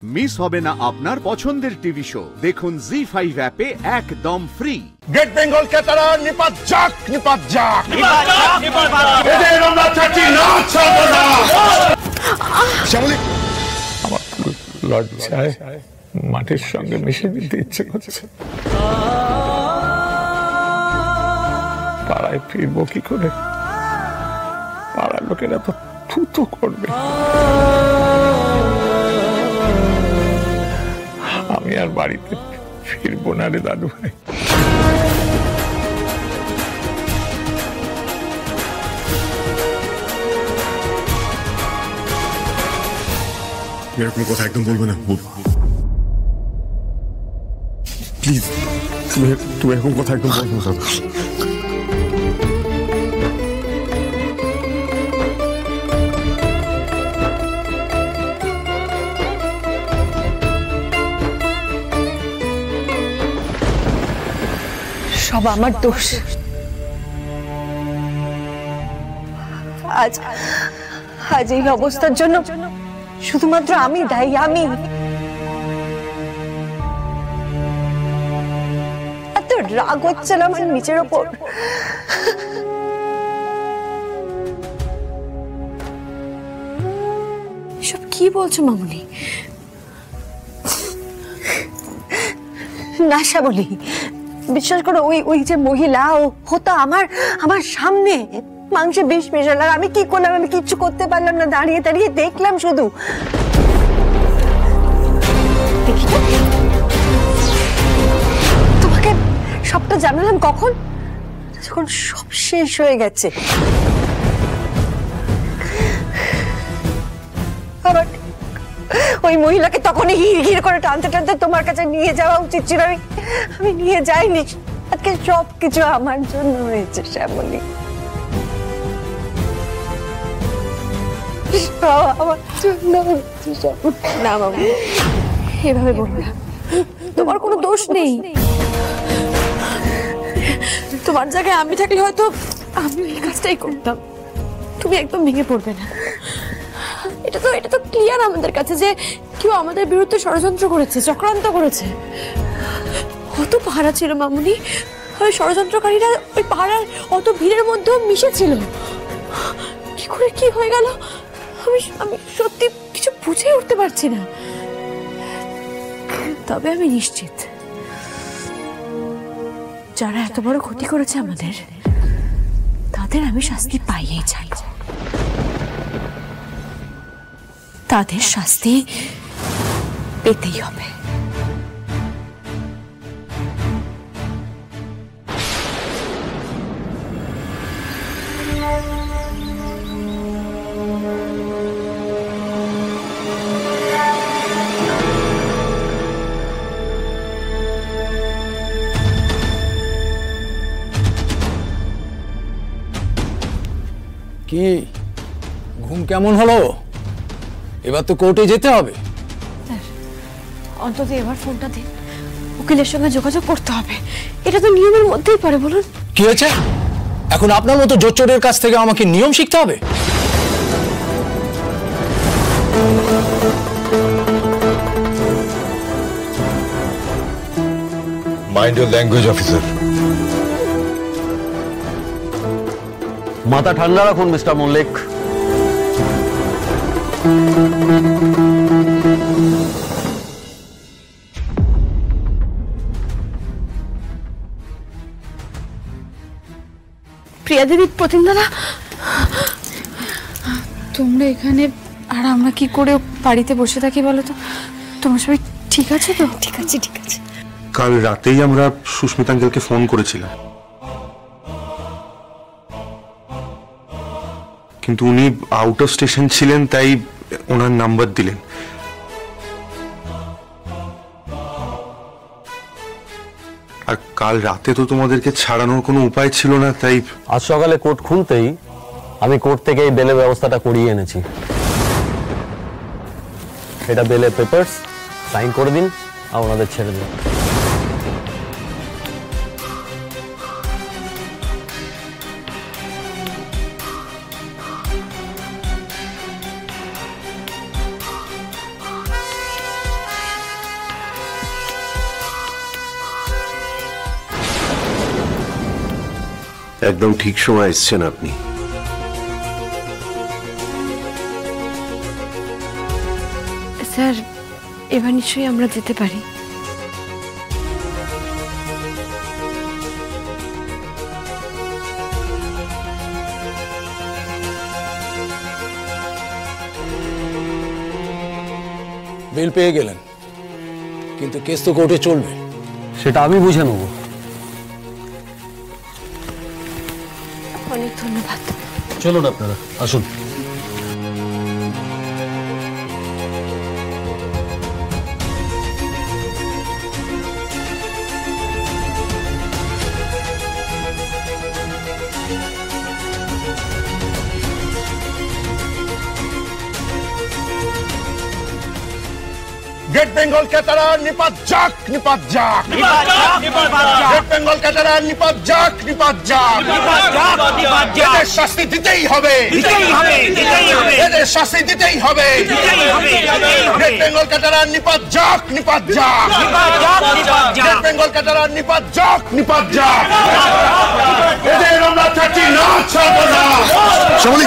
Miss হবে না আপনার পছন্দের টিভি শো। দেখুন জি5 অ্যাপে একদম ফ্রি। গ্রেট বেঙ্গল ক্যাটারা নিপাত যাক, নিপাত যাক, এদের আমরা চাচ্ছি না, ছাড়বো না। শ্যামলী, আমার লজ্জায় মাটির সঙ্গে মিশে যেতে ইচ্ছে করছে। পাড়ায় ফিরবো কি করে? পাড়ার লোকেরা তো থুতো করবে। আমি আর বাড়িতে ফিরবো না রে দাদু ভাই। এরকম কথা একদম বলবে না প্লিজ। তুমি এরকম কথা একদম বলবে না। সব আমার দোষ। আজ এই অবস্থার জন্য শুধুমাত্র আমি দায়ী। আমি এত রাগ হচ্ছে না আমার নিজের ওপর। এসব কি বলছো মামুনি? না শ্যামলী, বিশ্বাস করো, ওই যে মহিলা ও তো আমার সামনে মাংসে বিষ মেশাল। আর আমি কি করলাম? আমি কিচ্ছু করতে পারলাম না। দাঁড়িয়ে দাঁড়িয়ে দেখলাম শুধু। তোমাকে সবটা জানালাম কখন? যখন সব শেষ হয়ে গেছে। আবার ওই মহিলাকে তখনই হিড় করে টানতে টানতে তোমার কাছে নিয়ে যাওয়া উচিত ছিল। আমি নিয়ে যাইনি। আজকে সবকিছু আমার জন্য হয়েছে শ্যামলী। আমার জন্য হয়েছে শ্যামলী। না বাবা, এভাবে বলবো না। তোমার কোনো দোষ নেই। তোমার জায়গায় আমি থাকলে হয়তো আমি এই কাজটাই করতাম। তুমি একদম ভেঙে পড়বে না। এটা তো ক্লিয়ার আমাদের কাছে যে কেউ আমাদের বিরুদ্ধে ষড়যন্ত্র করেছে, চক্রান্ত করেছে। কত পাহারা ছিল মামুনি, ওই ষড়যন্ত্রকারীরা ওই পাহাড়ার অত ভিড়ের মধ্যেও মিশেছিল। কি করে কি হয়ে গেল আমি সত্যি কিছু বুঝে উঠতে পারছি না। তবে আমি নিশ্চিত যারা এত বড় ক্ষতি করেছে আমাদের, তাদের আমি শাস্তি পাইয়েই চাই। তাদের শাস্তি পেতেই হবে। কি ঘুম কেমন হলো? এবার তো কোর্টে যেতে হবে। অন্তত এবার ফোনটা দিন, উকিলের সঙ্গে যোগাযোগ করতে হবে। এটা তো নিয়মের মধ্যেই পড়ে। বলুন কি হয়েছে? এখন আপনার মতো জোচ্চোরের কাছ থেকে আমাকে নিয়ম শিখতে হবে? Mind your language officer. মাথা ঠান্ডা রাখুন মিস্টার মল্লিক। প্রিয়া দেবী, প্রতিম দাদা, তোমরা এখানে আর আমরা কি করে বাড়িতে বসে থাকি বলো তো? তোমরা সবাই ঠিক আছে তো? ঠিক আছে, ঠিক আছে। কাল রাতেই আমরা সুস্মিতা আঙ্কেলকে ফোন করেছিলাম, কিন্তু উনি আউট অফ স্টেশন ছিলেন, তাই ওনার নাম্বার দিলেন। আর কাল রাতে তো তোমাদেরকে ছাড়ানোর কোনো উপায় ছিল না, তাই আজ সকালে কোর্ট খুলতেই আমি কোর্ট থেকে এই বেলের ব্যবস্থাটা করিয়ে এনেছি। এটা বেলের পেপারস, সাইন করে দিন আর ওনাদের ছেড়ে দিন। একদম ঠিক সময় এসেছেন আপনি। স্যার, এবার নিশ্চয়ই আমরা যেতে পারি। বেল পেয়ে গেলেন, কিন্তু কেস তো কোর্টে চলবে। সেটা আমি বুঝে নেব। অনেক ধন্যবাদ। চলুন আপনারা আসুন। গেট বেঙ্গল ক্যাটারা নিপাত যাক, নিপাত যাক, গেট বেঙ্গল ক্যাটারা নিপাত যাক, নিপাত যাক। এদের শাস্তি দিতেই হবে, এদের শাস্তি দিতেই হবে। গেট বেঙ্গল ক্যাটারা নিপাত যাক, নিপাত যাক, গেট বেঙ্গল ক্যাটারা নিপাত যাক, নিপাত যাক। এদের আমরা ছাড়ছি না, ছাড়বো না। শ্যামলী,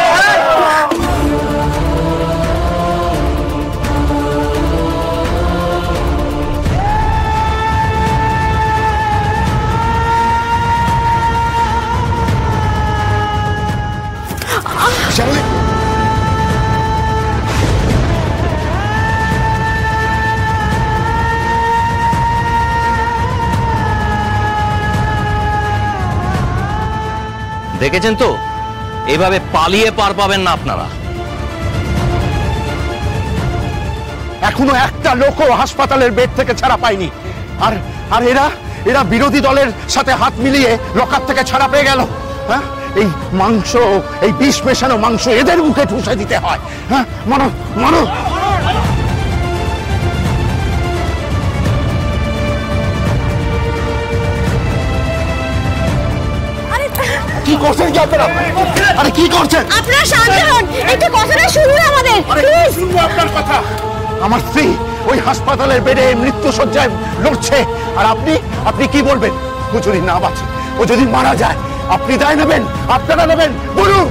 দেখেছেন তো, এভাবে পালিয়ে পার পাবেন না আপনারা। এখনো একটা লোকও হাসপাতালের বেড থেকে ছাড়া পায়নি। আর আর এরা এরা বিরোধী দলের সাথে হাত মিলিয়ে লকআপ থেকে ছাড়া পেয়ে গেল। হ্যাঁ, এই মাংস, এই বিষ মেশানো মাংস এদের মুখে ঠুসে দিতে হয়। হ্যাঁ, মানো মানো। কি করছেন কি আপনারা? আরে কি করছেন আপনারা? শান্ত হন, একটু কথাটা শুনুন আমাদের। শুনবো আপনার কথা। আমার স্ত্রী ওই হাসপাতালের বেডে মৃত্যু শয্যায় লড়ছে, আর আপনি আপনি কি বলবেন? ও যদি না বাঁচে, ও যদি মারা যায়, আপনি দায় নেবেন? আপনারা নেবেন? বলুন।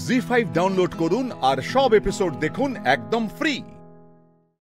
জি5 ডাউনলোড করুন আর সব এপিসোড দেখুন একদম ফ্রি।